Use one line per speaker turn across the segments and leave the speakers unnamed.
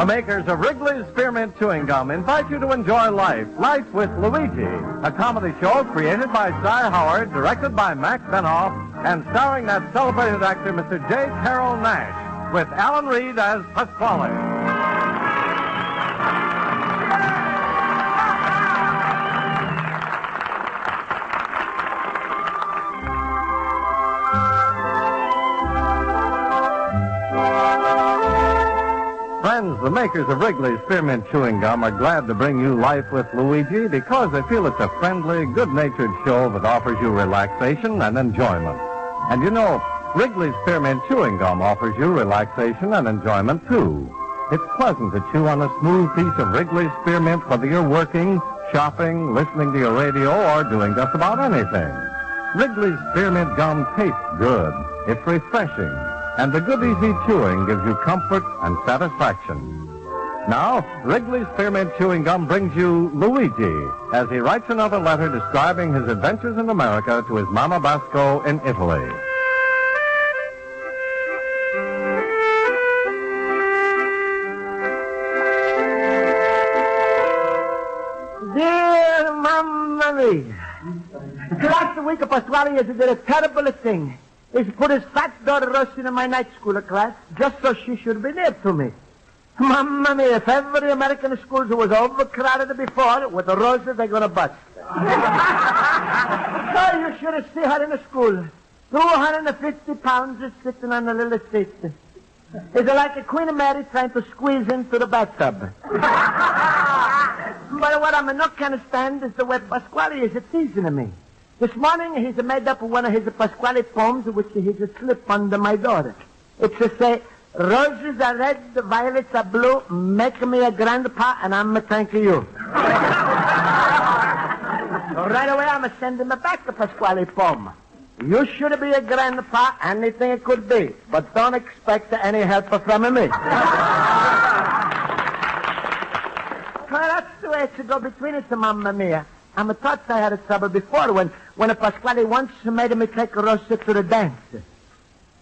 The makers of Wrigley's Spearmint Chewing Gum invite you to enjoy Life with Luigi, a comedy show created by Cy Howard, directed by Max Benoff, and starring that celebrated actor, Mr. J. Carroll Nash, with Alan Reed as Pasquale. Friends, the makers of Wrigley's Spearmint Chewing Gum are glad to bring you Life with Luigi because they feel it's a friendly, good-natured show that offers you relaxation and enjoyment. And you know, Wrigley's Spearmint Chewing Gum offers you relaxation and enjoyment, too. It's pleasant to chew on a smooth piece of Wrigley's Spearmint whether you're working, shopping, listening to your radio, or doing just about anything. Wrigley's Spearmint Gum tastes good. It's refreshing. And the good, easy chewing gives you comfort and satisfaction. Now, Wrigley's Spearmint Chewing Gum brings you Luigi as he writes another letter describing his adventures in America to his Mama Basco in Italy.
Dear Mamma Mia, last week Pasquale did a terrible thing. He put his fat daughter Rosa in my night school class just so she should be near to me. Mamma mia, if every American school was overcrowded before, with the Rosa, they're going to bust. So you should have seen her in the school. 250 pounds is sitting on a little seat. It's like a Queen Mary trying to squeeze into the bathtub. But what I'm not going to stand is the way Pasquale is teasing me. This morning, he's made up one of his Pasquale poems, which he's slip under my door. It's to say, roses are red, violets are blue, make me a grandpa, and I'm thanking you. So right away, I'm sending him back the Pasquale poem. You should be a grandpa, anything it could be, but don't expect any help from me. Well, that's the way to go between us, Mamma Mia. I thought I had a trouble before when a Pasquale once made me take Rosa to the dance.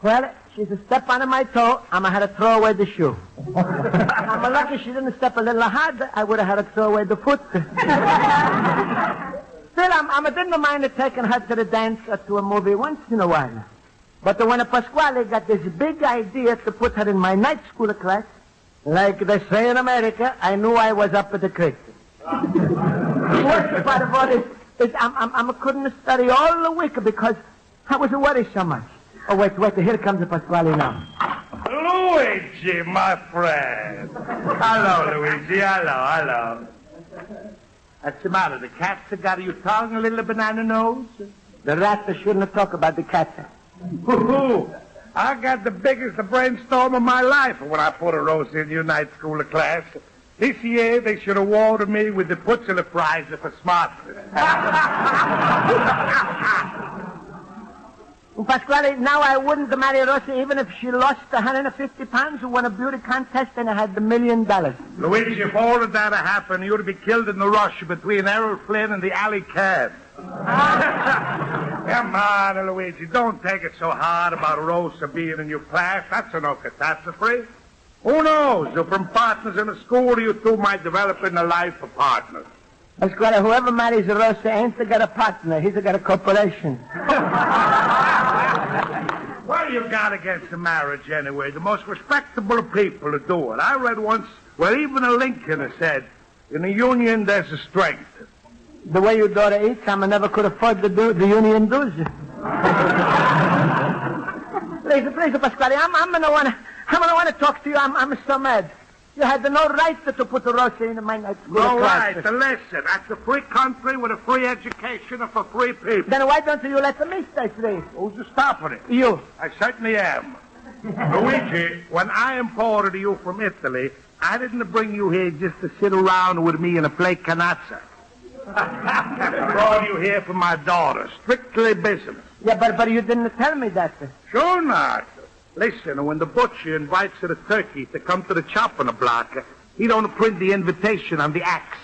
Well, she's a step on my toe, I had to throw away the shoe. I'm lucky she didn't step a little hard, I would have had to throw away the foot. Still, I didn't mind taking her to the dance or to a movie once in a while. But when a Pasquale got this big idea to put her in my night school class, like they say in America, I knew I was up at the creek. The worst part of all is I couldn't study all the week because I was worried so much. Oh, wait, here comes the Pasquale now.
Luigi, my friend. Hello, Luigi, hello. What's the matter? The cat's got your tongue, a little banana nose?
The rat shouldn't talk about the cat.
I got the biggest brainstorm of my life when I put a Rosa in your night school class. This year, they should have awarded me with the Pulitzer Prize for smartness.
Pasquale, now I wouldn't marry Rosa even if she lost 150 pounds and won a beauty contest and I had $1 million.
Luigi, if all of that had happened, you'd be killed in the rush between Errol Flynn and the alley cat. Come on, Luigi, don't take it so hard about Rosa being in your class. That's no catastrophe. Who knows? From partners in the school, you two might develop in a life of partners.
Pasquale, whoever marries Rosa ain't got a partner. He's got a corporation.
What you got against the marriage, anyway? The most respectable people do it. I read once where even a Lincoln has said, in a union, there's a strength.
The way your daughter eats, I never could afford to do the union dues. Please, Pasquale, I'm gonna wanna talk to you. I'm so mad. You had no right to put the Rosa in my night school
class. No
right.
Listen, that's a free country with a free education and for free people.
Then why don't you let me stay free?
Who's stopping it?
You.
I certainly am. Luigi, when I imported you from Italy, I didn't bring you here just to sit around with me and play canasta. I brought you here for my daughter. Strictly business.
Yeah, but you didn't tell me that.
Sure not. Listen, when the butcher invites the turkey to come to the chopping block, he don't print the invitation on the axe.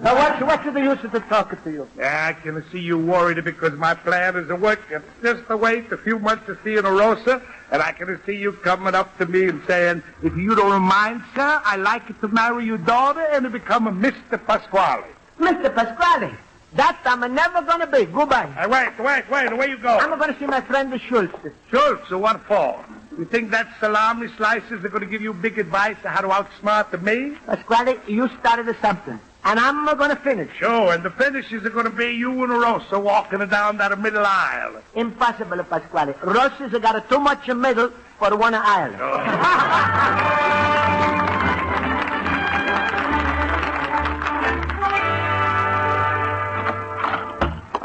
Now, what's the use of talking to you?
Yeah, I can see you worried because my plan isn't working. Just to wait a few months to see you in Rosa, and I can see you coming up to me and saying, if you don't mind, sir, I'd like to marry your daughter and to become a Mr. Pasquale.
Mr. Pasquale, that I'm never going to be. Goodbye.
Wait, where you go?
I'm going to see my friend the Schultz.
Schultz, what for? You think that salami slices are going to give you big advice on how to outsmart me?
Pasquale, you started something, and I'm going to finish.
Sure, and the finishes are going to be you and Rosa walking down that middle aisle.
Impossible, Pasquale. Rosa's got too much middle for one aisle.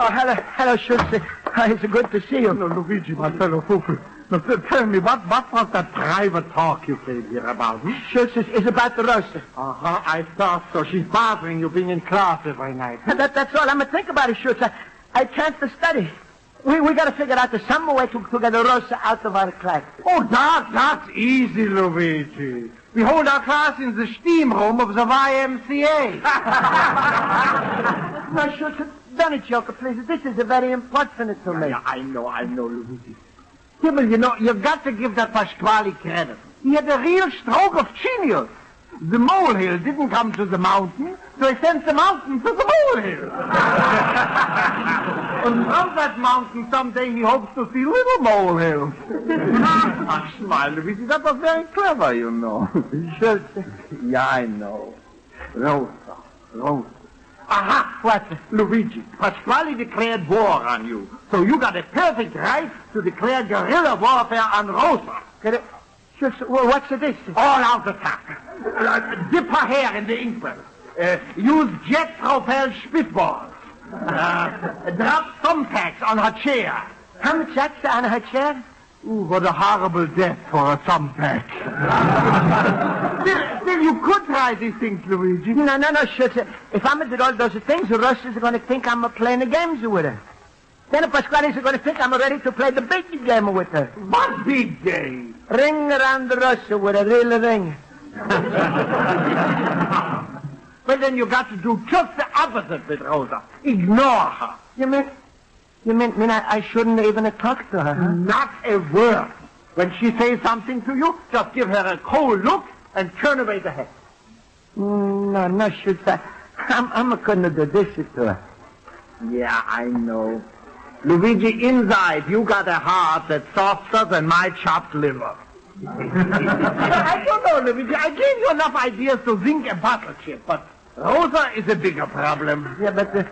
Oh, hello, Schultz. It's good to see you.
No, Luigi, my fellow pupil. Now, tell me, what was that private talk you came here about?
Schultz, it's about the Rosa.
Uh-huh, I thought so. She's bothering you being in class every night.
That's all. I'm going to think about it, Schultz. I can't study. We got to figure out some way to get the Rosa out of our class.
Oh, that's easy, Luigi. We hold our class in the steam room of the YMCA.
No, Schultz, don't joke, please. This is very important to me.
Yeah, I know, Luigi. Himmel, you've got to give that Pasquale credit. He had a real stroke of genius. The molehill didn't come to the mountain, so he sent the mountain to the molehill. And from that mountain, someday he hopes to see little molehills. Smile, Luigi. That was very clever, you know.
Schultz.
Yeah, I know. Rosa. Aha! What? Luigi, Pasquale declared war on you. So you got a perfect right to declare guerrilla warfare on Rosa.
Schultz, what's this?
All-out attack. Dip her hair in the inkwell. Use jet-propelled spitballs. Drop thumbtacks on her chair.
Thumbtacks on her chair?
Ooh, what a horrible death for a thumbtack. Still, you could try these things, Luigi.
No, Schultz. If I'm did all those things, Rosa's going to think I'm playing the games with her. Then Pasquale's going to think I'm ready to play the big game with her.
What big game?
Ring around Rosa with a real ring.
Well, then you got to do just the opposite with Rosa. Ignore her.
You mean I shouldn't even talk to her, huh?
Not a word. When she says something to you, just give her a cold look and turn away the head.
No, Schultz. I'm going to do this to her.
Yeah, I know. Luigi, inside, you got a heart that's softer than my chopped liver. I don't know, Luigi. I gave you enough ideas to zinc a battleship, but Rosa is a bigger problem.
Yeah, but,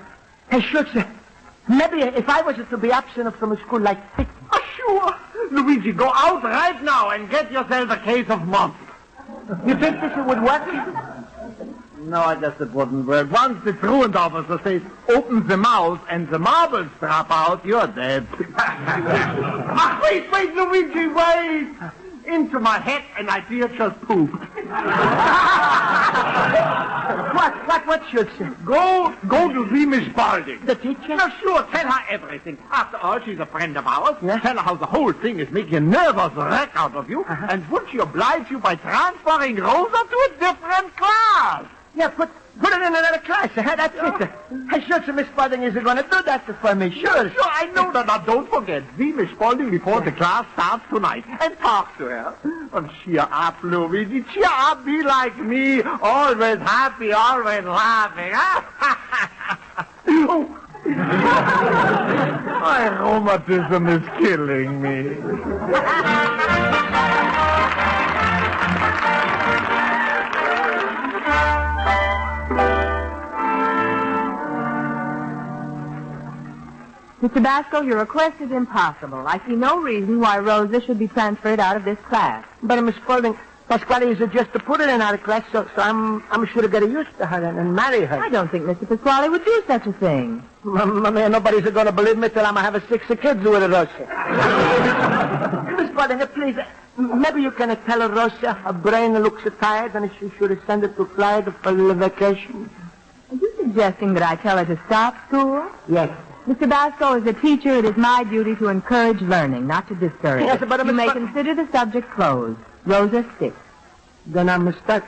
hey, Schultz, maybe if I was to be absent from school like this.
Oh, sure. Luigi, go out right now and get yourself a case of mumps.
You think this would work?
No, I guess it wouldn't work. Once the truant officer says, open the mouth and the marbles drop out, you're dead. Wait, Luigi, wait. Into my head, an idea just pooped.
What should she?
Go to see Miss Spaulding.
The teacher?
No, sure, tell her everything. After all, she's a friend of ours.
Yeah?
Tell her how the whole thing is making a nervous wreck out of you. Uh-huh. And would she oblige you by transferring Rosa to a different class?
Yeah, put it in another class. That's it. I'm sure Miss Spaulding is going to do that for me. Sure,
I know that. Now, don't forget. See Miss Spaulding before the class starts tonight. And talk to her. And cheer up, Luigi. Cheer up. Be like me. Always happy, always laughing. My rheumatism is killing me.
Mr. Basco, your request is impossible. I see no reason why Rosa should be transferred out of this class.
But, Miss Spaulding, Pasquale is just to put her in our class, so I'm sure to get used to her and marry her.
I don't think Mr. Pasquale would do such a thing.
Nobody's going to believe me till I'm going to have 6 kids with Rosa. Miss Spaulding, please, maybe you can tell Rosa her brain looks tired and she should send her to Florida for vacation.
Are you suggesting that I tell her to stop school?
Yes.
Mr. Basco, as a teacher, it is my duty to encourage learning, not to discourage
Yes,
it.
but
you may consider the subject closed. Rosa, 6.
Then I'm stuck.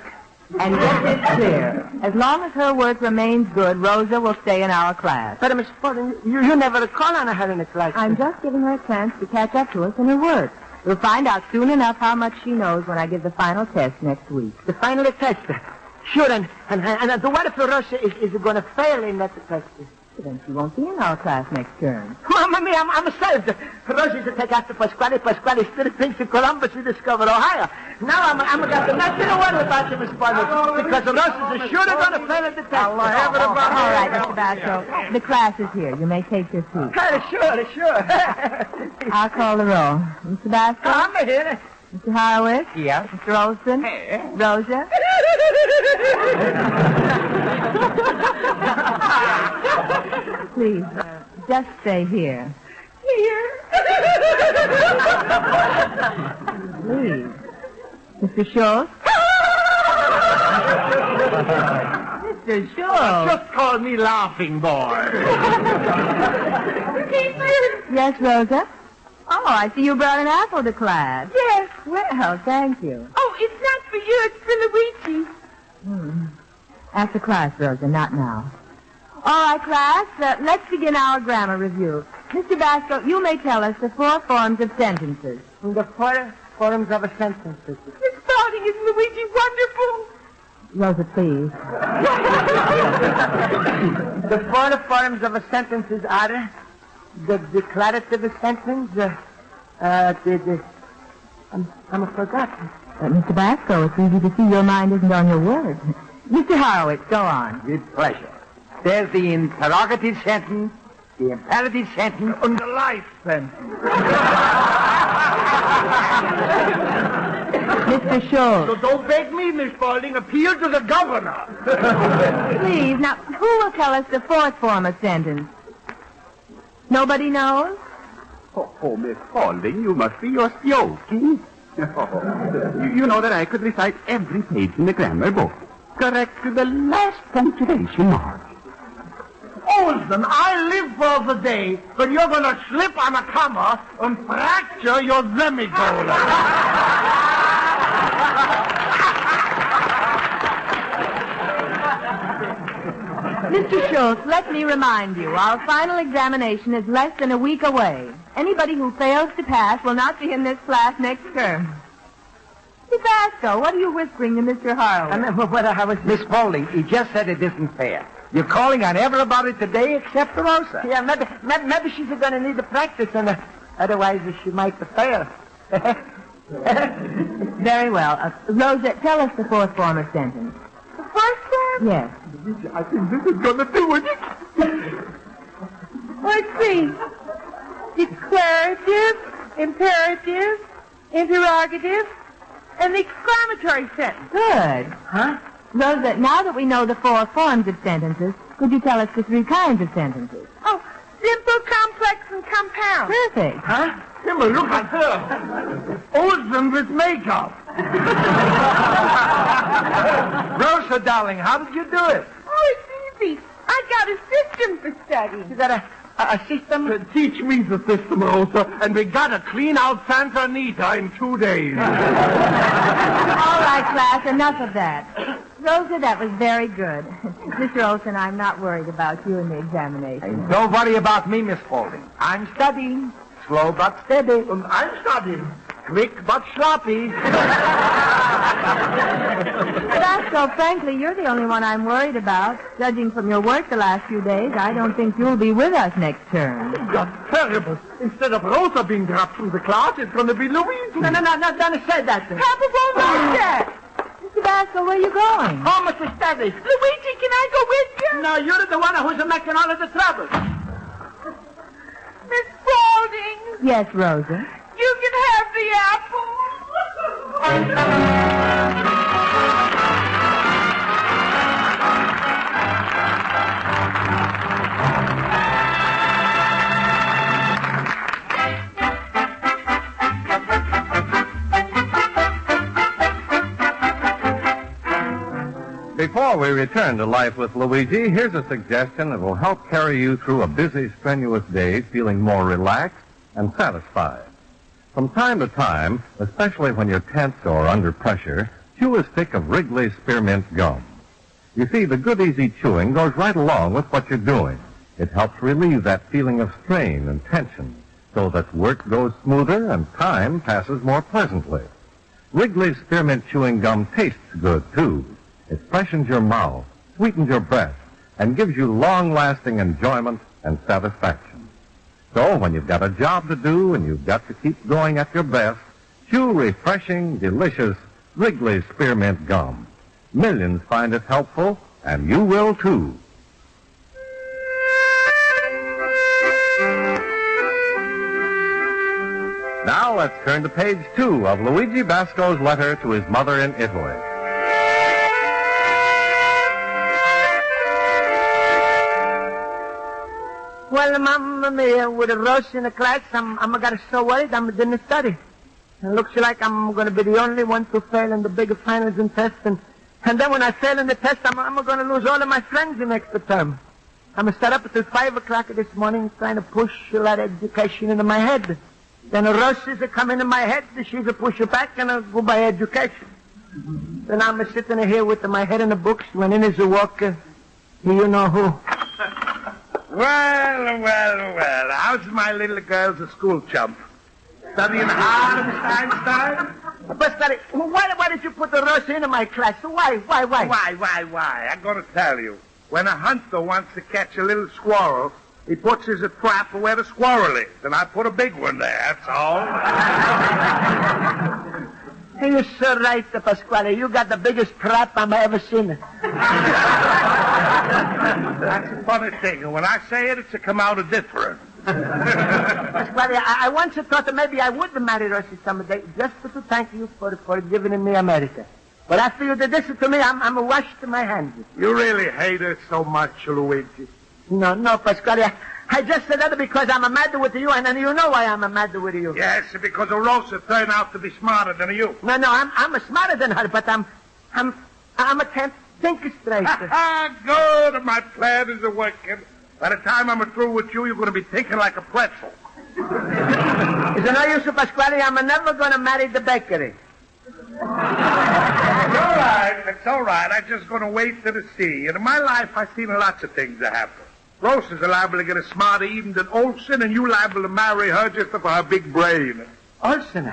And get this clear. As long as her work remains good, Rosa will stay in our class.
But, Miss Spaulding, you never call on her in the class.
I'm just giving her a chance to catch up to us in her work. We'll find out soon enough how much she knows when I give the final test next week.
The final test? Sure, and what if Rosa is going to fail in that test?
Then she won't be in our class next term.
Mamma mia, I'm saved. Rosa's to take after Pasquale. Pasquale still thinks that Columbus he discovered Ohio. Now I'm got to not say a word about you, Miss Spaulding, because Rosa's sure going to fail at the test.
All right, Mr. Basco. The class is here. You may take your seat.
Sure.
I'll call the roll. Mr. Basco?
I'm here.
Mr. Horowitz?
Yes?
Mr. Olson? Rosa? Please, just stay here. Please. Mr. Schultz? Mr. Schultz?
Just call me Laughing Boy.
Yes, Rosa? Oh, I see you brought an apple to class.
Yes.
Well, thank you.
Oh, it's not for you. It's for Luigi.
After class, Rosa, not now. All right, class, let's begin our grammar review. Mr. Basco, you may tell us the 4 forms of sentences.
The 4 forms of a sentence.
Miss Spaulding, is Luigi wonderful?
Rosa, please.
The 4 forms of a sentence are the declarative sentence, I'm forgotten.
Mr. Basco, it's easy to see your mind isn't on your words. Mr. Horowitz, go on.
With pleasure. There's the interrogative sentence, the imperative sentence, and the life sentence.
Mr. Schultz.
So don't beg me, Miss Spaulding. Appeal to the governor.
Please, now, who will tell us the 4th form of sentence? Nobody knows?
Oh, Miss Spaulding, you must be just joking. You know that I could recite every page in the grammar book, correct to the last punctuation mark.
Olson, I live for the day when you're going to slip on a comma and fracture your semicolon.
Mr. Schultz, let me remind you, our final examination is less than a week away. Anybody who fails to pass will not be in this class next term. Mr. Basco, what are you whispering to Mr. Horowitz?
Miss Spaulding, he just said it isn't fair. You're calling on everybody today except Rosa.
Yeah, maybe she's going to need the practice, and otherwise she might fail.
Very well. Rosa, tell us the 4th form of sentence.
The first form?
Yes.
I think this is going to do it.
Let's see. Declarative, imperative, interrogative, and the exclamatory sentence.
Good.
Huh?
Rosa, now that we know the 4 forms of sentences, could you tell us the 3 kinds of sentences?
Oh, simple, complex, and compound.
Perfect.
Huh?
Timber, look at her. Olson with makeup. Rosa, darling, how did you do it?
Oh, it's easy. I got a system for studying.
You got a system?
Teach me the system, Rosa, and we gotta clean out Santa Anita in 2 days.
All right, class, enough of that. Rosa, that was very good. Mr. Olson, I'm not worried about you in the examination.
Hey, don't worry about me, Miss Spaulding. I'm studying. Slow but steady. And I'm studying. Quick but sloppy.
Basco, frankly, you're the only one I'm worried about. Judging from your work the last few days, I don't think you'll be with us next term.
That's terrible. Instead of Rosa being dropped through the class, it's going to be Luigi.
No, don't say that.
Papa won't like that.
Mr. Basco, where are you going?
Home to study.
Luigi, can I go with you?
No, you're the one who's making all of the trouble.
Miss Spaulding,
Yes, Rosa.
you can have the apple.
Before we return to Life with Luigi, here's a suggestion that will help carry you through a busy, strenuous day feeling more relaxed and satisfied. From time to time, especially when you're tense or under pressure, chew a stick of Wrigley's Spearmint Gum. You see, the good, easy chewing goes right along with what you're doing. It helps relieve that feeling of strain and tension so that work goes smoother and time passes more pleasantly. Wrigley's Spearmint Chewing Gum tastes good, too. It freshens your mouth, sweetens your breath, and gives you long-lasting enjoyment and satisfaction. So when you've got a job to do and you've got to keep going at your best, chew refreshing, delicious Wrigley's Spearmint Gum. Millions find it helpful, and you will, too. Now let's turn to page 2 of Luigi Basco's letter to his mother in Italy.
Well, Mamma Mia, with a Rosa in the class, I'm got so worried I didn't study. It looks like I'm going to be the only one to fail in the big finals and tests. And then when I fail in the test, I'm going to lose all of my friends in next term. I'm going to start up until 5 o'clock this morning trying to push a lot of education into my head. Then a Rosa's a come into my head, she's a push it back, and a go by education. Then I'm a sitting here with my head in the books when in is a walker. You know who.
Well. How's my little girl's a school chump? Studying hard, Mr. Einstein?
But why did you put the Rosa into my class? Why?
Why? I'm going to tell you. When a hunter wants to catch a little squirrel, he puts his trap where the squirrel is, and I put a big one there, that's all.
Hey, you're so right, Pasquale. You got the biggest trap I've ever seen.
That's a funny thing, and when I say it, it's to come out different.
Pasquale, I once thought that maybe I would marry Rosa someday, just to thank you for giving me America. But I feel that this to me, I'm a wash to my hands.
You really hate her so much, Luigi.
No, Pasquale. I just said that because I'm mad with you, and you know why I'm mad with you.
Yes, because Rosa turned out to be smarter than you.
No, I'm smarter than her, but I can't think straight.
Good, my plan is working. By the time I'm through with you, you're going to be thinking like a pretzel.
Is it no use, Pasquale? I'm never going to marry the bakery.
It's all right. I'm just going to wait till to see. And in my life, I've seen lots of things that happen. Rosa's liable to get smarter even than Olsen, and you liable to marry her just for her big brain.
Olsen?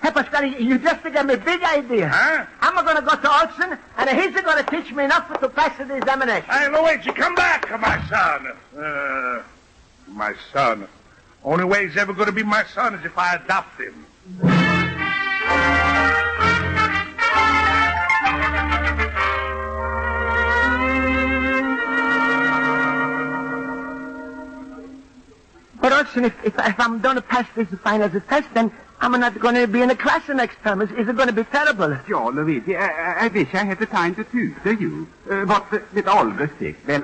Hey, Pasquale, you just gave me a big idea.
Huh?
I'm going to go to Olsen, and he's going to teach me enough to pass the examination.
Hey, Luigi, come back, my son. My son. Only way he's ever going to be my son is if I adopt him.
But Olsen, if I'm going to pass this final test, then I'm not going to be in the class the next term. Is it going to be terrible?
Ja, Luigi, I wish I had the time to tutor you. But with all respect, well,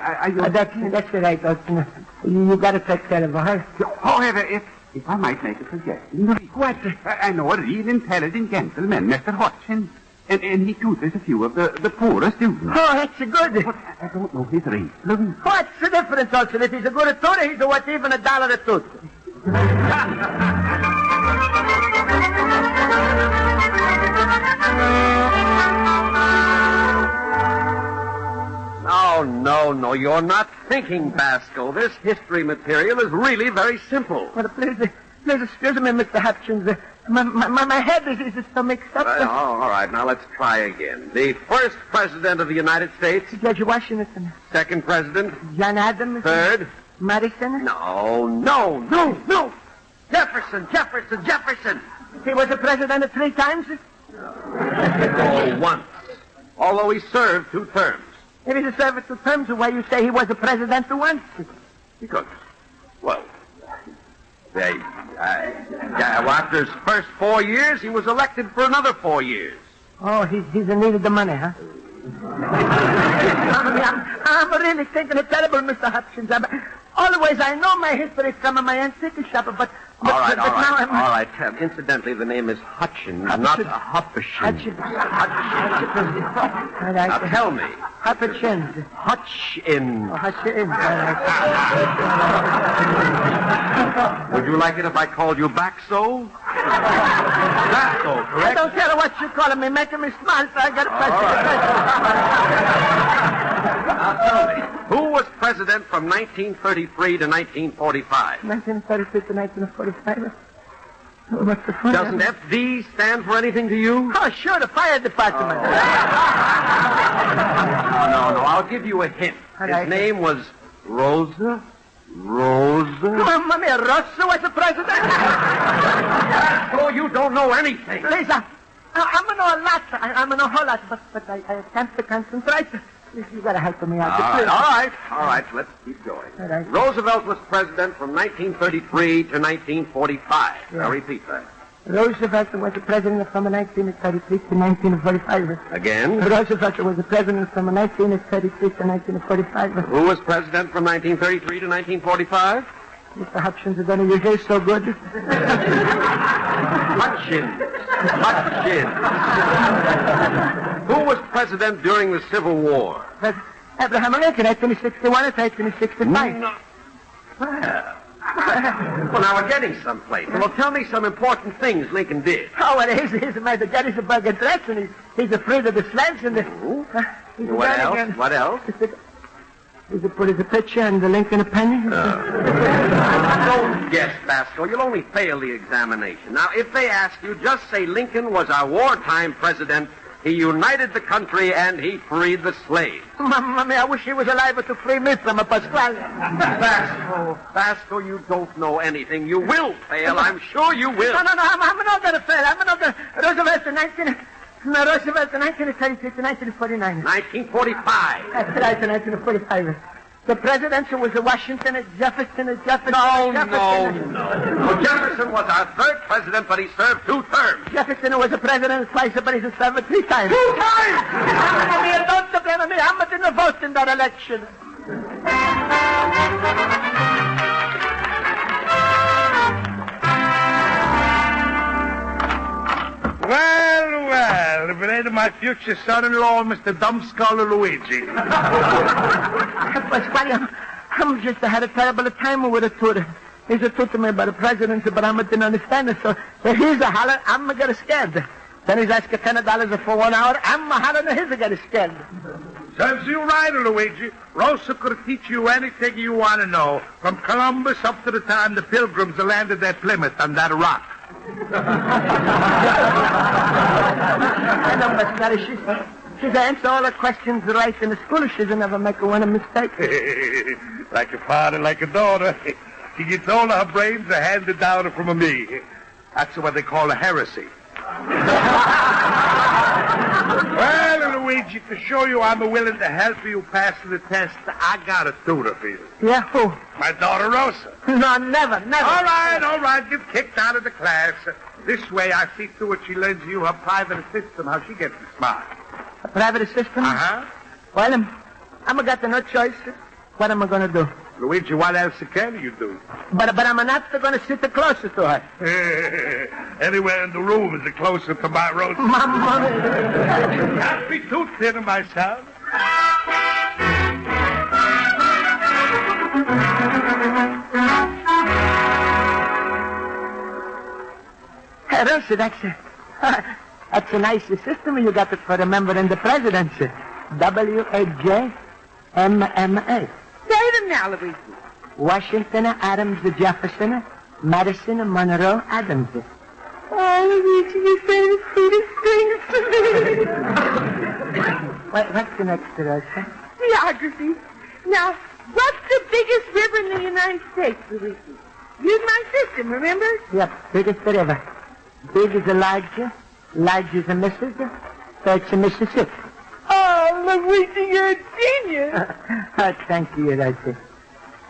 That's right, Olsen. You got to take care of her.
However, if I might make a suggestion.
What?
I know a real intelligent gentleman, Mr. Hutchins. And he tutors a few of the poorer students.
Oh, that's good.
But I don't know his rate, Luigi.
What's the difference, Olsen? If he's a good tutor, he's worth even $1 a tooth.
No, you're not thinking, Basco. This history material is really very simple.
Well, please excuse me, Mr. Hutchins. My head is so mixed up.
All right, now let's try again. The first president of the United States.
George Washington.
Second president.
John Adams.
Third.
Madison.
No. Jefferson.
He was a president 3 times?
Oh, once. Although he served 2 terms.
If he served 2 terms, why you say he was a president once?
Because, well, after his first 4 years, he was elected for another 4 years.
Oh, he's needed the money, huh? I'm really thinking it's terrible, Mr. Hutchins. Always, I know my history from my antique shop, but
All right.
now
All right. Incidentally, the name is Hutchins, not Hutchins. Now tell me.
Hutchins.
Hutchins.
Oh, Hutchins.
Would you like it if I called you back so? Basco,
I
correct?
don't care what you call me, making me smart, so I got to press
Now tell me, who was president from 1933 to 1945?
1933 to 1945. What's the point?
Doesn't FD stand for anything to you?
Oh, sure, the fire department.
No, I'll give you a hint. His name was Rosa.
Mamma mia, Rosa was the president?
Oh, you don't know anything.
Lisa, I'm going to know a lot. I'm going to know a whole lot, but I can't concentrate. You got to help me out.
All right, let's keep going.
All right.
Roosevelt was president from 1933 to 1945.
Yeah.
I'll repeat that.
Roosevelt was the president from 1933 to 1945.
Again?
Roosevelt was the president from 1933 to 1945.
Who was president from 1933 to 1945?
Mr. Hutchins is going to your hair so good.
Hutchins. Who was president during the Civil War?
Abraham Lincoln, 1861 to 1865.
No. Well, now we're getting someplace. Well, tell me some important things Lincoln did.
Oh, well, he's a man that got his burger dress, and he's afraid of the slants, and
What else?
He put his picture and the Lincoln a penny.
Don't guess, Basco. You'll only fail the examination. Now, if they ask you, just say Lincoln was our wartime president. He united the country and he freed the slaves.
Mamma mia, I wish he was alive to free me from a Pasquale.
Basco, you don't know anything. You will fail. I'm sure you will.
No, I'm not going to fail. I'm not going to... Roosevelt in 1933 to 1949.
1945.
That's right, 1945. The presidents was Washington, Jefferson.
No. Jefferson was our third president, but he served 2 terms.
Jefferson was the president twice, but he's served 3 times. 2 times! Don't blame me. I didn't vote in that election.
Well, if it ain't my future son-in-law, Mr. Dumbskull Luigi.
Pasquale, I'm just had a terrible time with a tutor. He's a tutor me about the presidency, but I didn't understand it. So he's a holler, I'm going to get scared. Then he's asking $10 for 1 hour. I'm a holler, and he's going to get scared.
Serves you right, Luigi. Rosa could teach you anything you want to know, from Columbus up to the time the Pilgrims landed at Plymouth on that rock.
I know, Pasquale, she's answered all her questions right in the school. She'll never make one mistake.
Like a father, like a daughter. She gets all of her brains handed down from me. That's what they call a heresy. Well, Luigi, to show you I'm willing to help you pass the test, I got a tutor for you.
Yeah, who?
My daughter, Rosa.
No, never.
All right. Get kicked out of the class. This way, I see to it she learns you her private assistant, how she gets smart.
A private assistant?
Uh-huh.
Well, I'm got no choice. What am I going to do?
Luigi, what else can you do?
But I'm not going to sit closer to her.
Anywhere in the room is closer to my Rosa.
Mama.
Can't be too thin, my son.
Hey, Rosa, that's a nice system you got for remembering the presidency. WAJMMA.
Say them now, Luigi.
Washington, Adams, Jefferson, Madison, Monroe, Adams.
Oh, Luigi, you say the sweetest things to me.
What's the next, Rosa?
Geography. Now, what's the biggest river in the United States, Luigi? Use my system, remember?
Yep, biggest river. Big is a large is a missus, so it's a Mississippi.
Oh, Luigi, you're a genius.
Thank you, Rosa.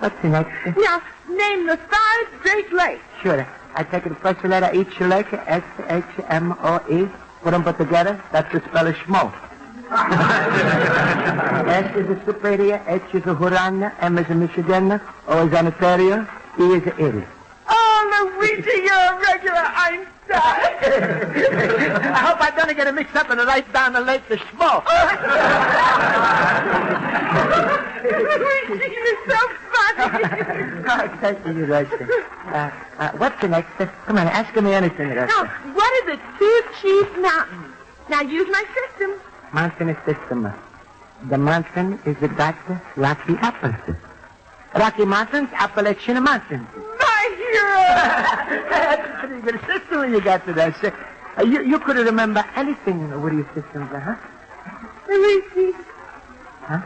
What's the next?
Now, name the 5 Great Lakes.
Sure. I take the first letter each lake, S-H-M-O-E. Put them put together, that's the spell of schmo. S is a Superior, H is a Huron, M is a Michigan, O is an Ontario, E is a Erie.
Oh, Luigi, you're a regular Einstein.
I hope I don't get it mixed up and write down the lake to schmo.
Luigi, you're so funny.
Oh, thank you, Rosa. What's the next? Come on, ask me anything, Rosa.
Now, what are the two chief mountains? Now, use my system.
Mountain system. The mountain is the Rocky Apples. Rocky Mountains, Appalachian Mountains.
My hero!
That's a pretty good system you got to that. You couldn't remember anything with your systems, huh?
Luigi.
Huh?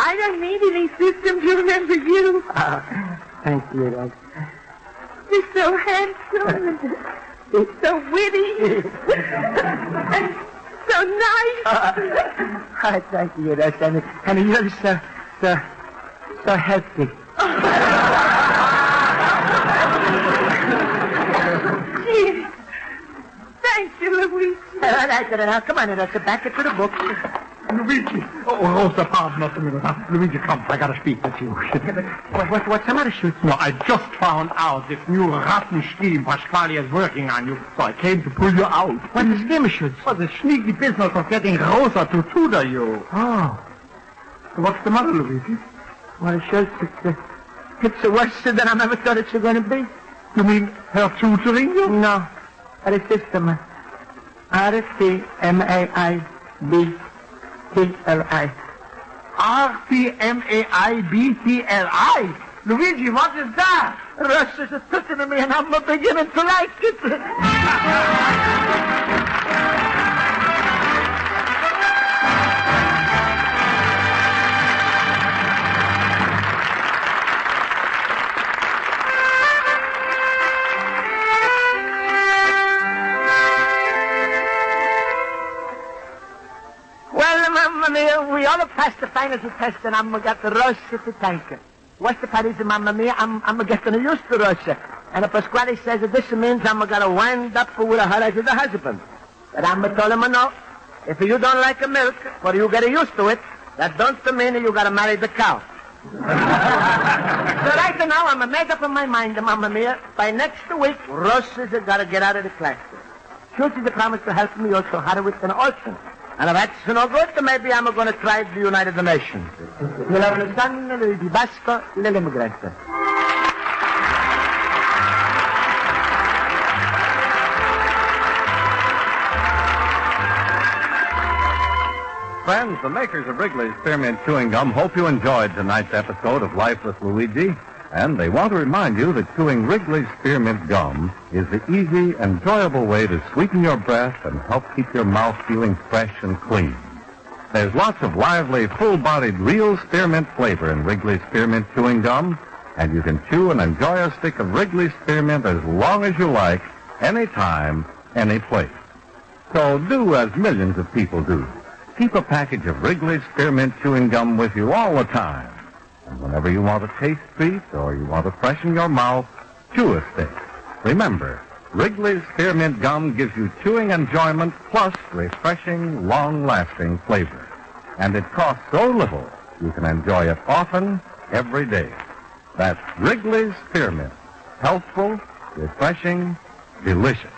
I don't need any system to remember you.
Oh, thank you, Rosa.
You're so handsome and so witty and so nice.
Thank you, Rosa. And you're so healthy.
Gee, thank you, Luigi.
Now, come on, Rosa, back to the books.
Luigi. Oh, Rosa, pardon us a minute. Luigi, come. I gotta speak with you.
What's the matter, Schultz?
No, I just found out this new rotten scheme Pasquale is working on you, so I came to pull you out.
What's the scheme, Schultz?
Well, the sneaky business of getting Rosa to tutor you.
Oh.
What's the matter, Luigi?
Well, Schultz, it's worse than I ever thought it was going to be.
You mean her tutoring you?
No. The system. RTMAIB. T-L-I.
R-T-M-A-I-B-T-L-I? Luigi, what is that?
Russia's a talking to me and I'm beginning to like it. We all have passed the final test, and I'm got the Rosa to thank her. What's the Paris, Mamma Mia? I'm getting used to Rosa. And the Pasquale says that this means I'm going to wind up with her as a husband. But I'm told him no. If you don't like the milk, or you get used to it, that don't mean you got to marry the cow. So right now, I'm made up in my mind, Mamma Mia. By next week, Rosa's got to get out of the class. Schultz is promised to help me also hard with an orphan. And if that's no good, then maybe I'm going to try the United Nations. You'll have a son, Luigi Basco, Little Immigrant.
Friends, the makers of Wrigley's Spearmint Chewing Gum hope you enjoyed tonight's episode of Life with Luigi. And they want to remind you that chewing Wrigley's Spearmint Gum is the easy, enjoyable way to sweeten your breath and help keep your mouth feeling fresh and clean. There's lots of lively, full-bodied, real spearmint flavor in Wrigley's Spearmint Chewing Gum, and you can chew and enjoy a stick of Wrigley's Spearmint as long as you like, anytime, any place. So do as millions of people do. Keep a package of Wrigley's Spearmint Chewing Gum with you all the time. And whenever you want a taste treat or you want to freshen your mouth, chew a stick. Remember, Wrigley's Spearmint Gum gives you chewing enjoyment plus refreshing, long-lasting flavor. And it costs so little, you can enjoy it often, every day. That's Wrigley's Spearmint. Healthful, refreshing, delicious.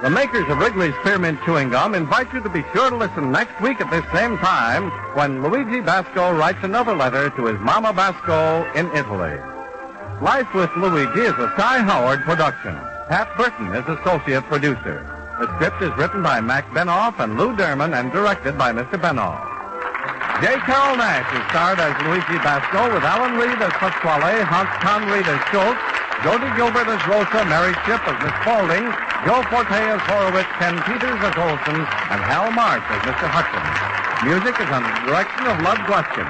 The makers of Wrigley's Spearmint Chewing Gum invite you to be sure to listen next week at this same time when Luigi Basco writes another letter to his Mama Basco in Italy. Life with Luigi is a Cy Howard production. Pat Burton is associate producer. The script is written by Mac Benoff and Lou Derman and directed by Mr. Benoff. J. Carroll Nash is starred as Luigi Basco with Alan Reed as Pasquale, Hans Conried as Schultz, Jody Gilbert as Rosa, Mary Shipp as Miss Spaulding, Joe Forte as Horowitz, Ken Peters as Olson, and Hal March as Mr. Hudson. Music is under the direction of Lud Gluskin.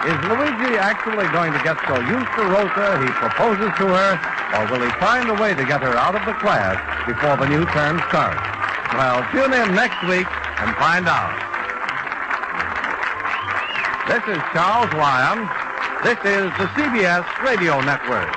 Is Luigi actually going to get so used to Rosa he proposes to her, or will he find a way to get her out of the class before the new term starts? Well, tune in next week and find out. This is Charles Lyon. This is the CBS Radio Network.